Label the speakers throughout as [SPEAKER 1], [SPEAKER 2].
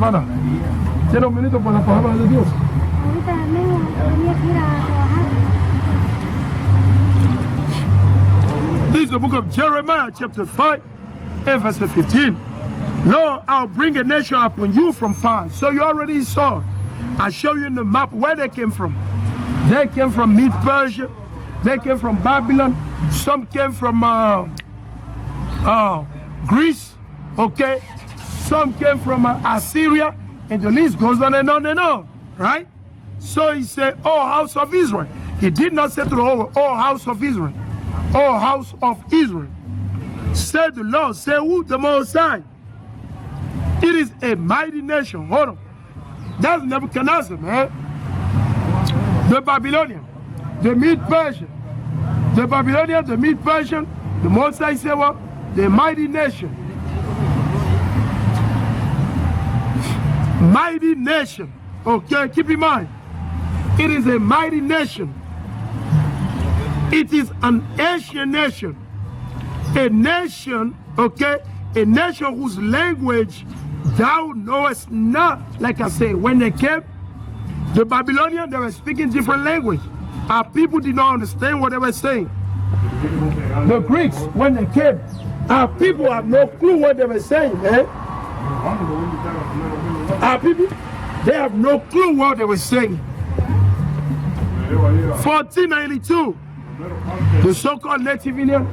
[SPEAKER 1] hermana. Tiene un minuto por la palabra de Dios. This is the book of Jeremiah, chapter 5, and verse 15. Lord, I'll bring a nation upon you from far. So you already saw. I show you in the map where they came from. They came from Persia. They came from Babylon. Some came from Greece. Okay. Some came from Assyria. And the list goes on and on and on. Right? So he said, "Oh, house of Israel." He did not say to the whole, "Oh, house of Israel." "Oh, house of Israel." Said the Lord, say who? The Most High. It is a mighty nation. Hold on. That's Nebuchadnezzar, man. The Babylonian, the Persian. The Babylonian, the Persian, the Most High said what? The mighty nation. Mighty nation. Okay, keep in mind. It is a mighty nation. It is an ancient nation. A nation, okay, a nation whose language thou knowest not. Like I said, when they came, the Babylonians, they were speaking different language. Our people did not understand what they were saying. The Greeks, when they came, our people have no clue what they were saying, man. Our people, they have no clue what they were saying. 1492, the so-called Native Indian,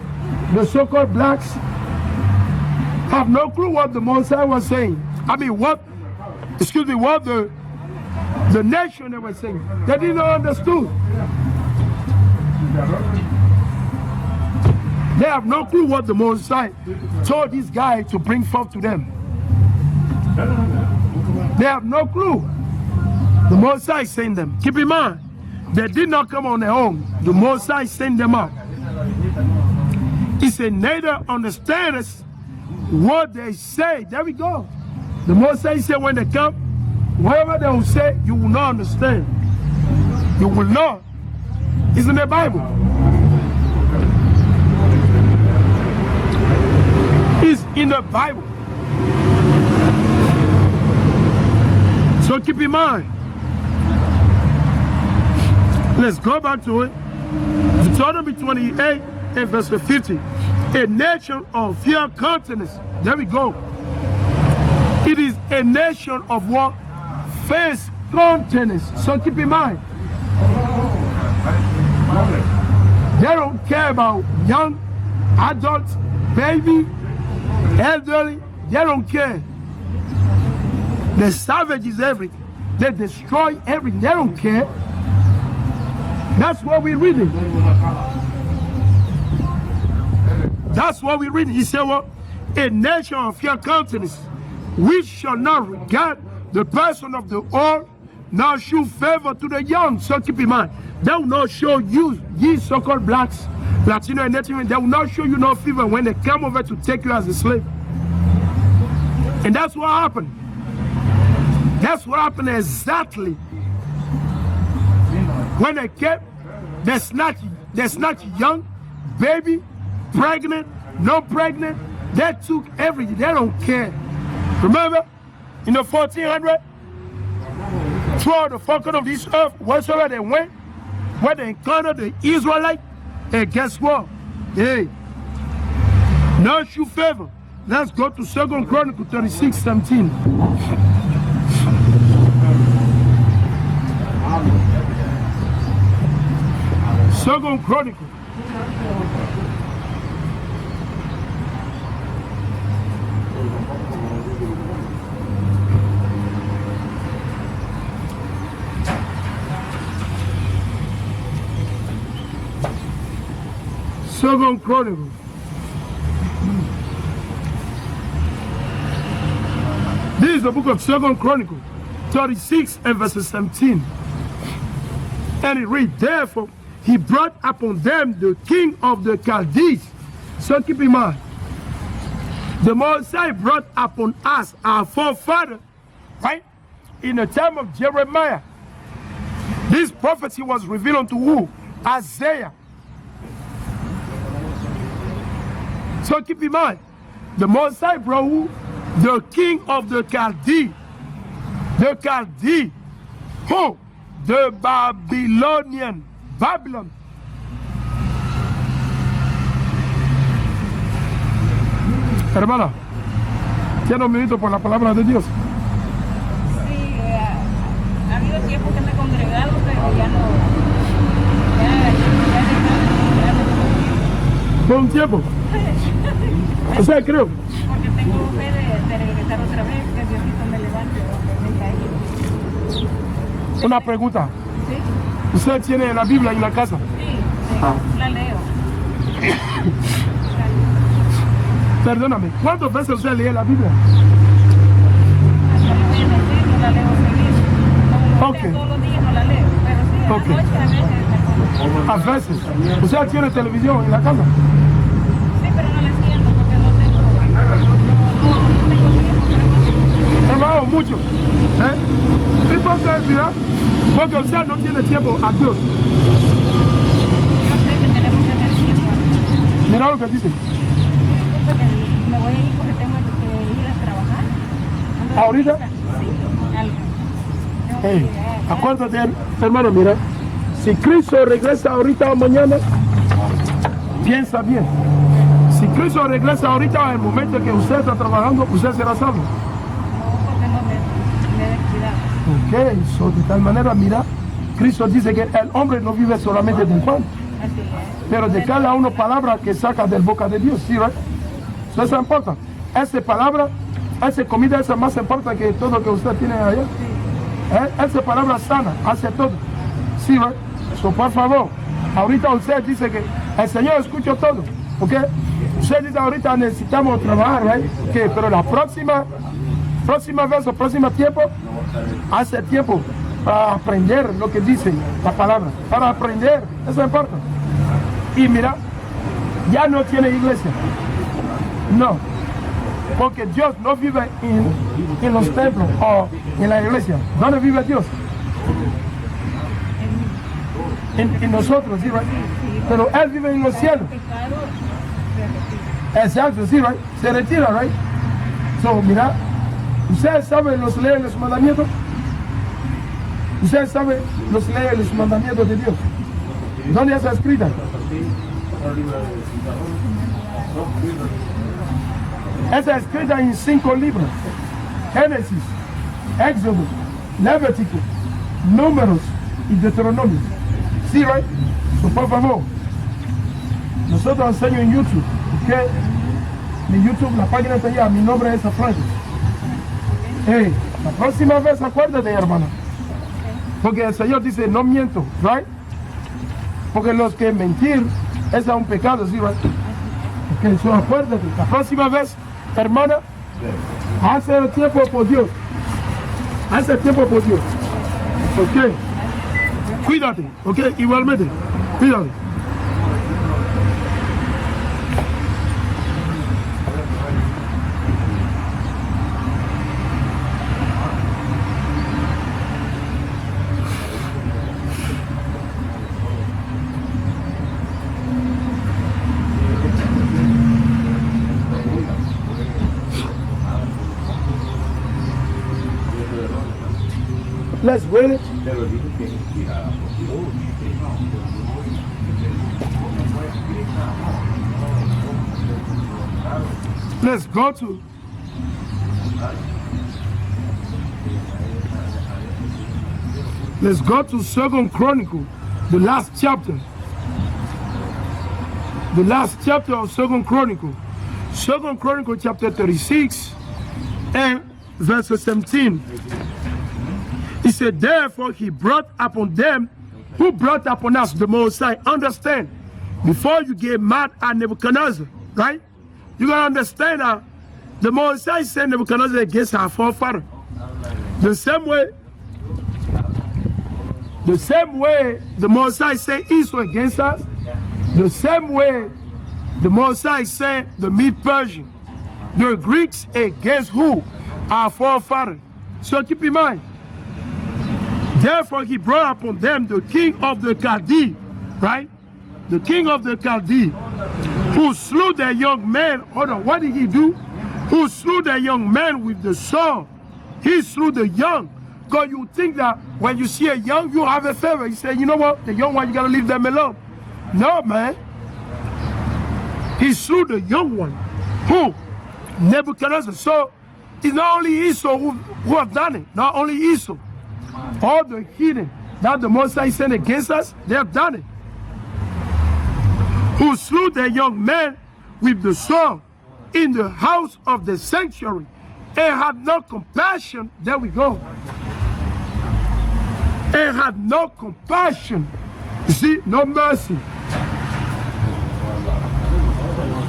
[SPEAKER 1] the so-called blacks, have no clue what the Most High was saying. I mean, what the nation they were saying. They didn't understand. They have no clue what the Most High told this guy to bring forth to them. They have no clue. The Most High sent them. Keep in mind, they did not come on their own. The Most High sent them out. He said, neither understandest what they say. There we go. The Most High said when they come, whatever they will say, you will not understand. You will not. It's in the Bible. It's in the Bible. So keep in mind. Let's go back to it. Deuteronomy 28 and verse 50. A nation of fair countenance. There we go. It is a nation of what? Face countenance. So keep in mind. They don't care about young, adults, baby, elderly. They don't care. The savage is everything. They destroy everything. They don't care. That's what we're reading. That's what we're reading. He said, well, a nation of fair countenance, which shall not regard the person of the old, nor show favor to the young. So keep in mind, they will not show you, these so-called blacks, Latino and Native, they will not show you no favor when they come over to take you as a slave. And that's what happened. That's what happened exactly. When they came, they snatched young, baby, pregnant, no pregnant. They took everything. They don't care. Remember, in the 1400s, throughout the fucking of this earth, wheresoever they went, where they encountered the Israelites, and guess what? Hey, no shoe favor. Let's go to 2 Chronicles 36:17. Second Chronicle. Second Chronicle. This is the book of 2 Chronicles 36 and verses 17. And it reads, therefore, he brought upon them the king of the Chaldees. So keep in mind, the Most High brought upon us, our forefather, right? In the time of Jeremiah, this prophecy was revealed unto who? Isaiah. So keep in mind, the Most High brought who? The king of the Chaldees. The Chaldees. Who? The Babylonian. Babylon. Hermana, tiene un minuto por la palabra de Dios.
[SPEAKER 2] Sí, ha habido tiempo que me he congregado, pero ya no.
[SPEAKER 1] Fue un tiempo. O sea, creo.
[SPEAKER 2] Porque tengo fe de regresar otra vez, que Diosito me levante donde me caí.
[SPEAKER 1] Una pregunta.
[SPEAKER 2] Sí,
[SPEAKER 1] ¿Usted tiene la Biblia en la casa?
[SPEAKER 2] sí, la leo.
[SPEAKER 1] Perdóname, ¿cuántas veces usted lee la Biblia?
[SPEAKER 2] No la leo seguido. Como
[SPEAKER 1] Ok.
[SPEAKER 2] todos los días no la leo, pero sí, a la
[SPEAKER 1] Ok.
[SPEAKER 2] noche a veces me pongo.
[SPEAKER 1] A veces. ¿Usted tiene televisión en la casa?
[SPEAKER 2] Sí, pero no la siento porque no tengo tiempo.
[SPEAKER 1] Hermano, mucho. ¿Eh? ¿Y por qué, mira? Porque usted no tiene tiempo a Dios.
[SPEAKER 2] Yo sé que tenemos que tener tiempo.
[SPEAKER 1] Mira lo que dice.
[SPEAKER 2] Porque me voy a ir porque tengo que ir a trabajar.
[SPEAKER 1] ¿Ahorita?
[SPEAKER 2] Sí, algo. Tengo que
[SPEAKER 1] Hey,
[SPEAKER 2] llegar.
[SPEAKER 1] acuérdate, hermano, mira. Si Cristo regresa ahorita o mañana, piensa bien. Si Cristo regresa ahorita, en el momento que usted está trabajando, usted será salvo.
[SPEAKER 2] No, porque no me descuidado.
[SPEAKER 1] Ok, so, de tal manera, mira, Cristo dice que el hombre no vive solamente de pan,
[SPEAKER 2] Así es.
[SPEAKER 1] pero de cada una palabra que saca de la boca de Dios, ¿sí, right? So, eso importa. Esa palabra, esa comida, esa más importa que todo lo que usted tiene allá. Esa palabra sana, hace todo. Sí, right? So, por favor, ahorita usted dice que el Señor escucha todo, ¿ok? Usted dice ahorita necesitamos trabajar, right? Okay, pero la próxima vez o próximo tiempo, hace tiempo para aprender lo que dice la palabra, para aprender, eso importa. Y mira, ya no tiene iglesia, no, porque Dios no vive en los templos o en la iglesia. ¿Dónde vive Dios? En nosotros, ¿sí, right? Pero Él vive en los cielos.
[SPEAKER 2] Pecado, se retira.
[SPEAKER 1] Exacto, sí, right? Se retira, right? So, mira, ¿ustedes saben los leyes y los mandamientos? ¿Ustedes saben los leyes y los mandamientos de Dios? ¿Dónde está escrita? Está escrita en 5 libros. Génesis, Éxodo, Levítico, Números y Deuteronomio. Sí, right? So, por favor, nosotros enseñamos en YouTube, ¿ok? En YouTube, la página está allá, mi nombre es Francis. Hey, la próxima vez acuérdate, hermana. Porque el Señor dice, no miento, right? Porque los que mentir es un pecado, ¿sí, right? Ok, so acuérdate, la próxima vez, hermana, hace el tiempo por Dios. Hace el tiempo por Dios. Ok. Cuídate, ok, igualmente. Cuídate. Let's read it. Let's go to Second Chronicle, the last chapter. The last chapter of Second Chronicle. Second Chronicle chapter 36 and verse 17. He said, therefore he brought upon them who brought upon us the Most High. Understand, before you get mad at Nebuchadnezzar, right? You gotta understand that the Most High sent Nebuchadnezzar against our forefather. The same way the Most High sent Israel against us, the same way the Most High sent the Persians, the Greeks against who? Our forefather. So keep in mind. Therefore he brought upon them the king of the Chaldees, right? The king of the Chaldees, who slew their young men. Hold on, what did he do? Who slew their young men with the sword. He slew the young Because you think that when you see a young, you have a favor. You say, you know what, the young one, you gotta leave them alone. No, man. He slew the young one. Who? Nebuchadnezzar. So it's not only Esau who have done it. Not only Esau. All the heathen that the Most High sent against us, they have done it. Who slew the young man with the sword in the house of the sanctuary and had no compassion. There we go. And had no compassion. You see, no mercy.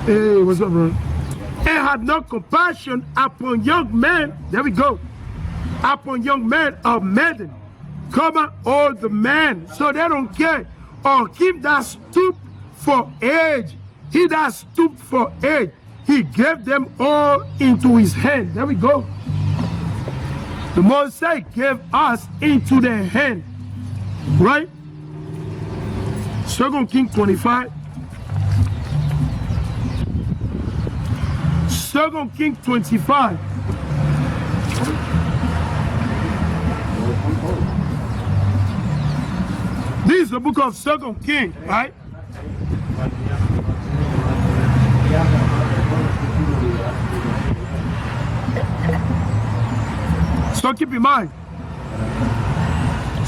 [SPEAKER 1] Hey, what's up, bro? And had no compassion upon young men. There we go. Upon young men of maiden, all the men. So they don't care. Or him that stood for age. He that stood for age. He gave them all into his hand. There we go. The Most High gave us into their hand. Right? 2 Kings 25. 2 Kings 25. This is the book of 2 Kings, right? So keep in mind,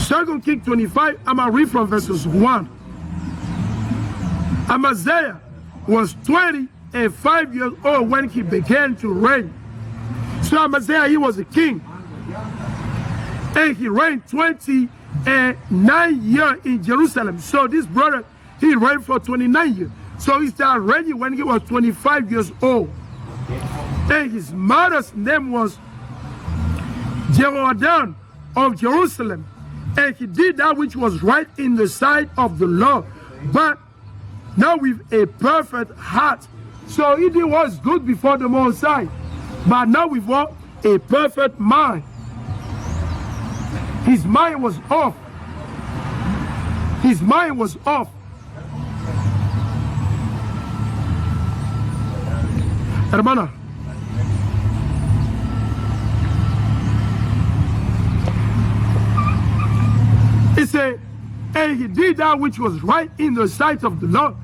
[SPEAKER 1] 2 Kings 25, I'm going to read from verses 1. Amaziah was 25 years old when he began to reign. So Amaziah, he was a king. And he reigned 29 years in Jerusalem. So this brother, he reigned for 29 years. So he started reigning when he was 25 years old. And his mother's name was Jehoiada of Jerusalem. And he did that which was right in the sight of the Lord, but not with a perfect heart. So he did what was good before the Most High, but not with what? A perfect mind. His mind was off. His mind was off. Hermana. He said, and he did that which was right in the sight of the Lord,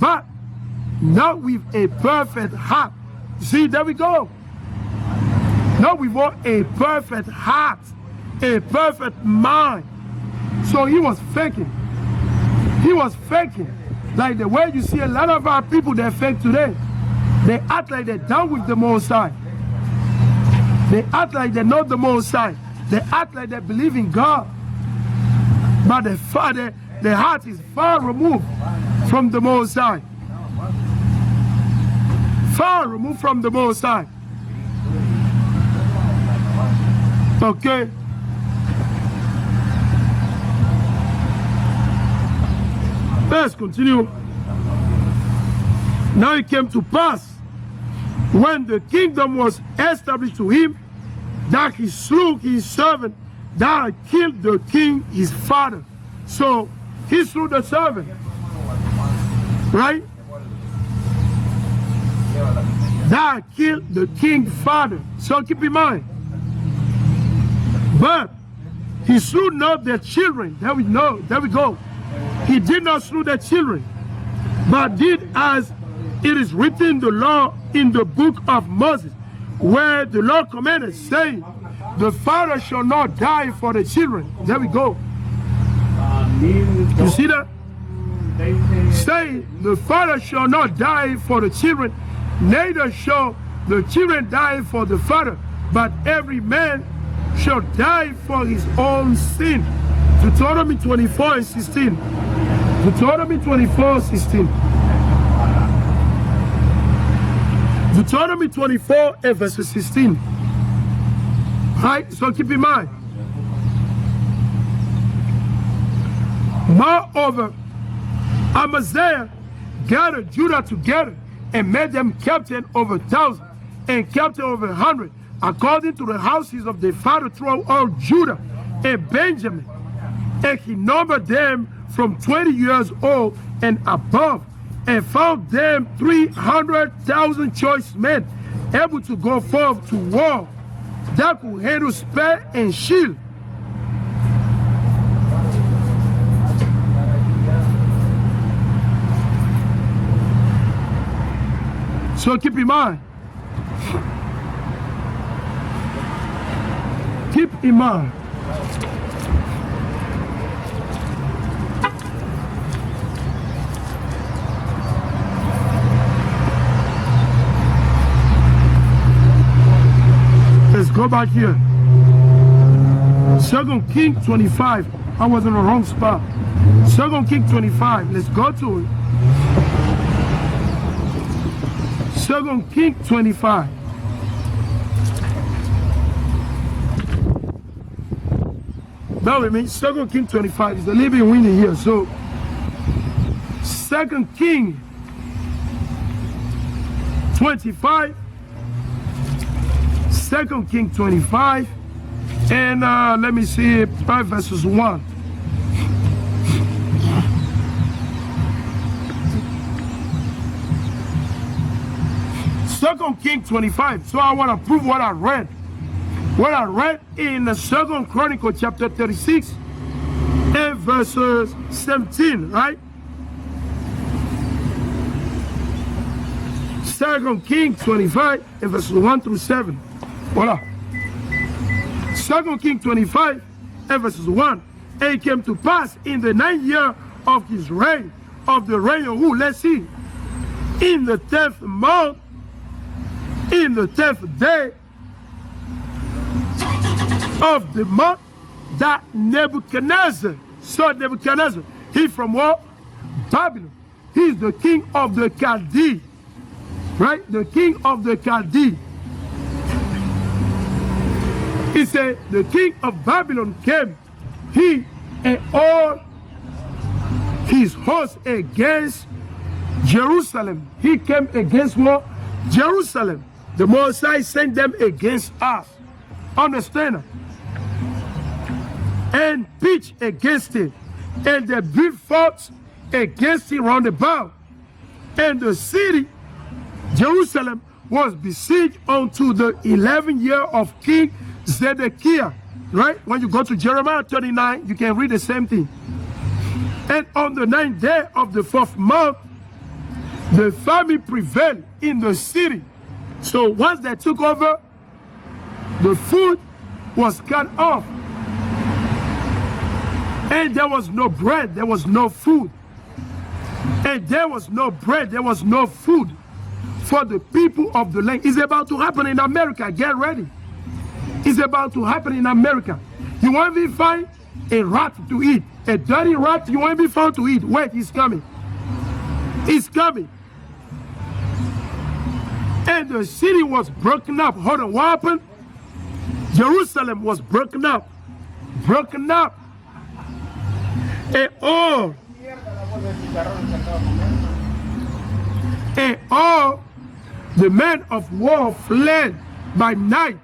[SPEAKER 1] but not with a perfect heart. See, there we go. Not with what? A perfect heart, a perfect mind. So he was faking. He was faking. Like the way you see a lot of our people, they fake today. They act like they're down with the Most High. They act like they know the Most High. They act like they believe in God. But the heart is far removed from the Most High. Far removed from the Most High. Okay. Let's continue. Now it came to pass, when the kingdom was established to him, that he slew his servant, that killed the king his father. So he slew the servant, right? That killed the king's father. So keep in mind. But he slew not their children. There we know. There we go. He did not slew their children, but did as it is written in the law in the book of Moses, where the Lord commanded, saying, the father shall not die for the children. There we go. You see that? Saying, the father shall not die for the children, neither shall the children die for the father, but every man shall die for his own sin. Deuteronomy 24 and 16. Deuteronomy 24, 16. Deuteronomy 24 and verse 16. Right? So keep in mind. Moreover, Amaziah gathered Judah together and made them captain over 1,000 and captain over 100, according to the houses of their father throughout all Judah and Benjamin. And he numbered them from 20 years old and above, and found them 300,000 choice men, able to go forth to war, that could handle spear and shield. So keep in mind. Keep in mind. Let's go back here. 2 Kings 25. I was in the wrong spot. 2 Kings 25. Let's go to it. 2 Kings 25. Bear with me. 2 Kings 25 is the living winning here. So 2 Kings 25. 2 Kings 25. And let me see, verses 1. Second Kings 25. So I want to prove what I read. What I read in the 2nd Chronicle chapter 36 and verses 17, right? 2 Kings 25 and verses 1 through 7. Voila. 2 Kings 25 and verses 1. And it came to pass in the 9th year of his reign, of the reign of who? Let's see. In the 10th month, in the 10th day of the month, that Nebuchadnezzar, so Nebuchadnezzar, he from what? Babylon. He's the king of the Chaldees, right? The king of the Chaldees. He said, the king of Babylon came, he and all his host against Jerusalem. He came against what? Jerusalem. The Most High sent them against us. Understand? And pitched against it. And they built forts against it round about. And the city, Jerusalem, was besieged unto the 11th year of King Zedekiah. Right? When you go to Jeremiah 39, you can read the same thing. And on the 9th day of the 4th month, the famine prevailed in the city. So once they took over, the food was cut off. And there was no bread, there was no food. And there was no bread, there was no food for the people of the land. It's about to happen in America. Get ready. It's about to happen in America. You want to be find a rat to eat. A dirty rat, you want to be found to eat. Wait, it's coming. It's coming. And the city was broken up. Hold on, what happened? Jerusalem was broken up. Broken up. And all the men of war fled by night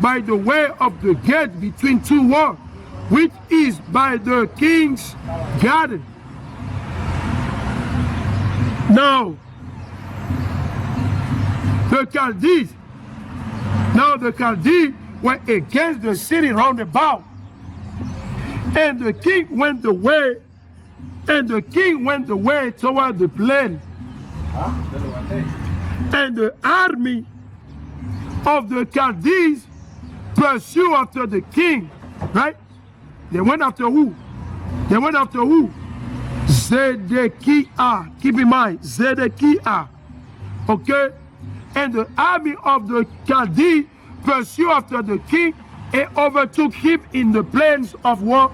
[SPEAKER 1] by the way of the gate between two walls, which is by the king's garden. Now, the Chaldees were against the city round about. And the king went the way, toward the plain. And the army of the Chaldees pursued after the king, right? They went after who? They went after who? Zedekiah. Keep in mind, Zedekiah. Okay? And the army of the Chaldees pursued after the king and overtook him in the plains of war,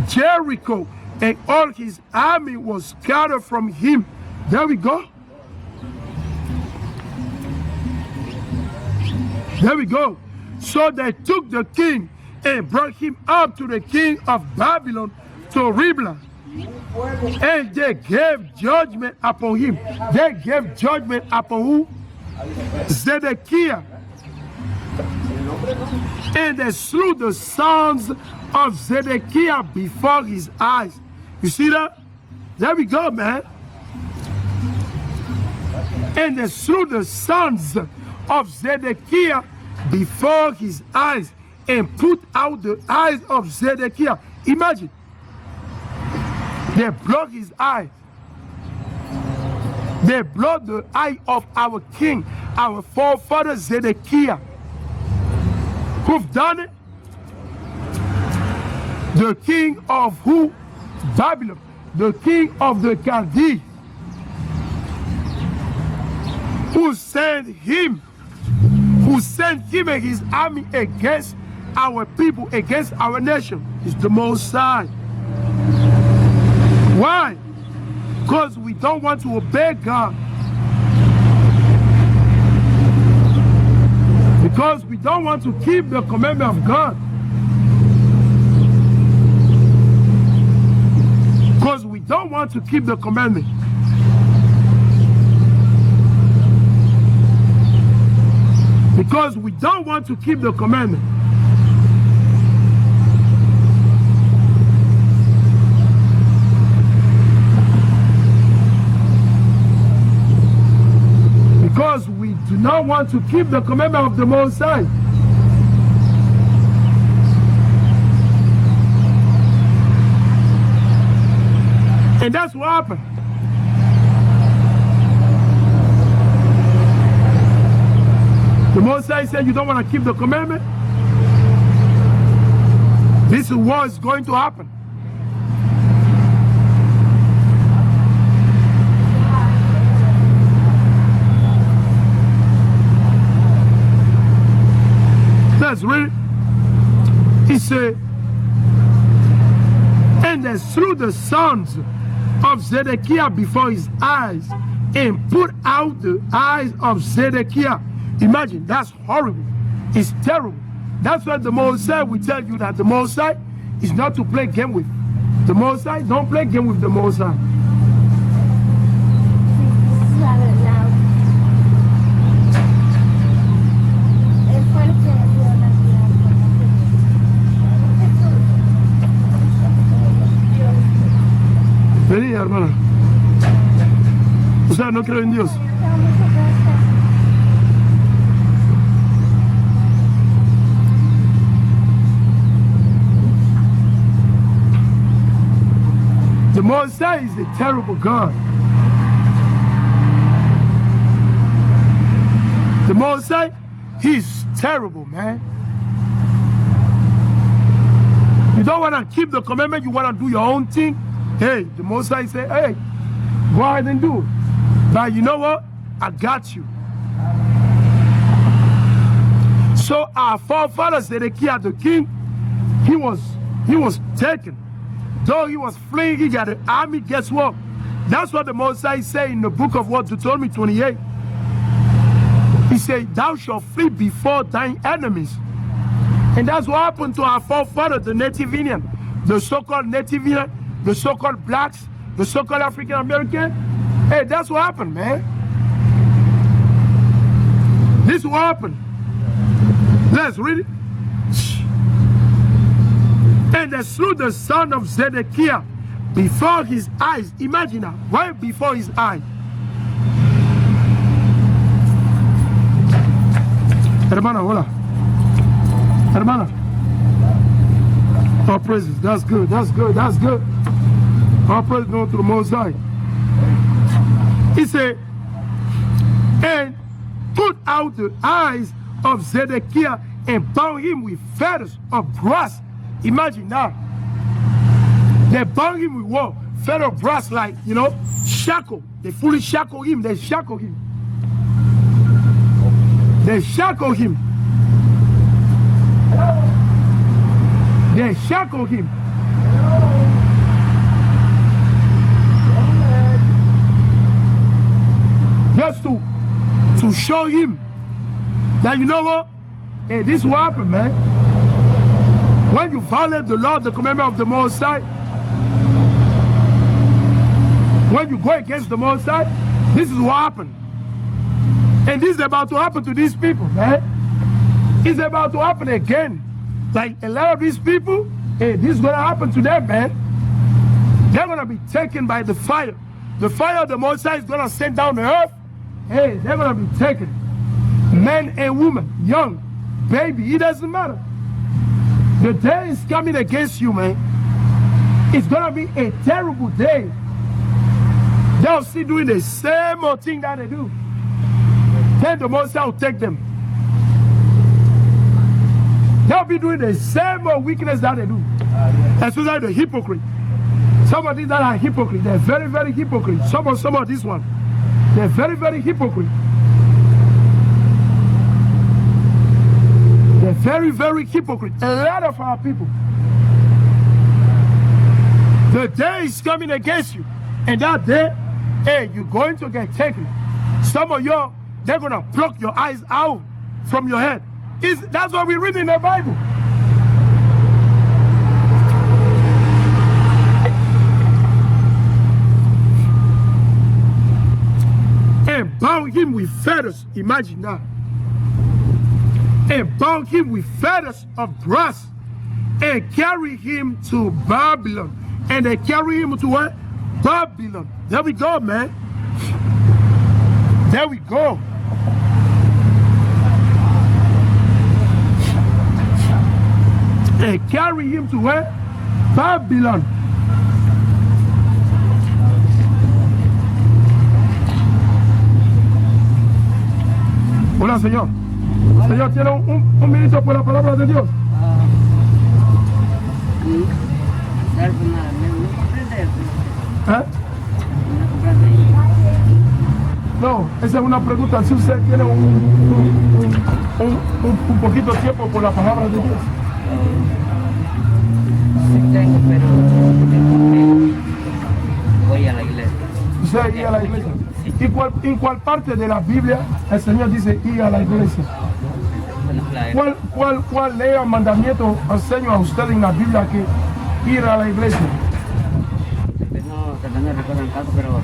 [SPEAKER 1] Jericho, and all his army was scattered from him. There we go. There we go. So they took the king and brought him up to the king of Babylon, to Riblah. And they gave judgment upon him. They gave judgment upon who? Zedekiah. And they slew the sons of Zedekiah before his eyes. You see that? There we go, man. And they slew the sons of Zedekiah before his eyes and put out the eyes of Zedekiah. Imagine. They blocked his eyes. They blot the eye of our king, our forefather Zedekiah. Who've done it? The king of who? Babylon. The king of the Chaldees. Who sent him and his army against our people, against our nation. It's the Most High. Why? Because we don't want to obey God. Because we don't want to keep the commandment of God. Because we don't want to keep the commandment. Because we don't want to keep the commandment. Because we do not want to keep the commandment of the Most High. And that's what happened. The Most High said, you don't want to keep the commandment? This is what is going to happen. Let's read it. He said, and they slew the sons of Zedekiah before his eyes and put out the eyes of Zedekiah. Imagine, that's horrible. It's terrible. That's why the Most High will tell you that the Most High is not to play game with. The Most High, don't play game with the Most High. Vení, hermana. O sea, no creo en Dios. The Most High is a terrible God. The Most High, he's terrible, man. You don't want to keep the commandment, you want to do your own thing. Hey, the Most High say, hey, go ahead and do it. But you know what? I got you. So our forefather Zedekiah the king, he was taken. Though he was fleeing, he got an army. Guess what? That's what the Most High say in the book of what? Deuteronomy 28. He said, thou shalt flee before thine enemies. And that's what happened to our forefather, the Native Indian, the so-called Native Indian, the so-called blacks, the so-called African American. Hey, that's what happened, man. This is what happened. Let's read it. And they slew the son of Zedekiah before his eyes. Imagine that, right before his eyes. Hermana, hola. Hermana. All praises. That's good. That's good. That's good. All praise go to the Most High. He said, and put out the eyes of Zedekiah and bound him with fetters of brass. Imagine that. They bound him with what? Fetter of brass, like, you know, shackle. They fully shackle him. They shackle him. They shackle him. They shackle him. Just to show him that, you know what? Hey, this will happen, man. When you violate the law, the commandment of the Most High, when you go against the Most High, this is what happened. And this is about to happen to these people, man. It's about to happen again. Like a lot of these people, hey, this is going to happen to them, man. They're going to be taken by the fire. The fire of the Most High is going to send down the earth. Hey, they're going to be taken. Men and women, young, baby, it doesn't matter. The day is coming against you, man. It's going to be a terrible day. They'll see doing the same old thing that they do. Then the Most High will take them. They'll be doing the same old wickedness that they do. Especially the hypocrite. Some of these that are hypocrite, they're very, very hypocrite. Some of this one, they're very, very hypocrite. They're very, very hypocrite. A lot of our people. The day is coming against you. And that day, hey, you're going to get taken. Some of you, they're going to pluck your eyes out from your head. That's what we read in the Bible. And bound him with fetters. Imagine that. And bound him with fetters of brass. And carry him to Babylon. And they carry him to what? Babylon. There we go, man. There we go. And carry him to where? Babylon. Hola, señor. Señor, ¿tiene un minuto por la palabra de Dios? ¿Eh? No, esa es una pregunta. Si usted tiene un poquito de tiempo por la palabra de Dios.
[SPEAKER 3] Sí tengo, pero voy a la iglesia.
[SPEAKER 1] ¿Usted ir a la iglesia?
[SPEAKER 3] Sí.
[SPEAKER 1] ¿En cuál parte de la Biblia el Señor dice ir a la iglesia? ¿Cuál ley o mandamiento enseña a usted en la Biblia que ir a la iglesia?
[SPEAKER 3] Tal vez no recuerdo el caso, pero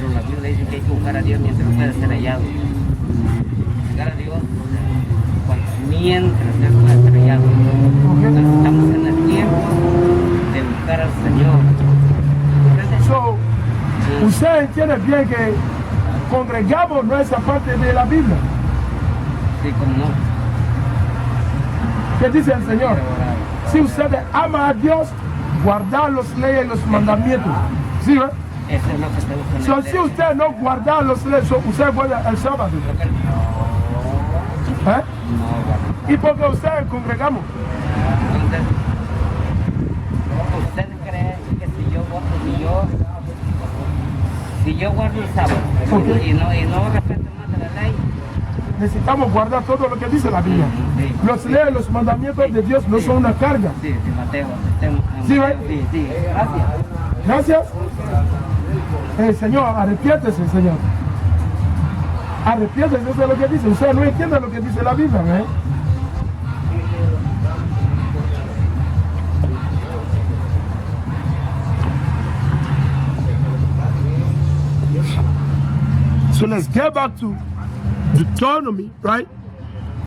[SPEAKER 3] la Biblia dice que hay que buscar a Dios mientras pueda ser hallado. Buscar a Dios mientras Él pueda ser hallado. Entonces, estamos en el tiempo de buscar al Señor.
[SPEAKER 1] So, usted entiende bien que congregamos no es parte de la Biblia.
[SPEAKER 3] Sí, como no.
[SPEAKER 1] ¿Qué dice el Señor? Si usted ama a Dios, guardar las leyes y los mandamientos. ¿Sí, ve?
[SPEAKER 3] Eso es lo que está buscando.
[SPEAKER 1] Si usted no guarda las leyes, usted guarda el sábado. ¿Eh?
[SPEAKER 3] No,
[SPEAKER 1] ¿Y por qué ustedes congregamos?
[SPEAKER 3] ¿Usted cree que si yo guardo el sábado y no respeto más de la ley?
[SPEAKER 1] Necesitamos guardar todo lo que dice la Biblia.
[SPEAKER 3] Sí.
[SPEAKER 1] Los leyes, los mandamientos de Dios no son una carga.
[SPEAKER 3] Sí, Mateo.
[SPEAKER 1] ¿Sí, ve?
[SPEAKER 3] Sí, gracias.
[SPEAKER 1] Gracias. Señor, arrepiéntese, Señor. Arrepiéntese, eso es lo que dice. Usted no entiende lo que dice la Biblia, ¿eh? So let's get back to Deuteronomy, right?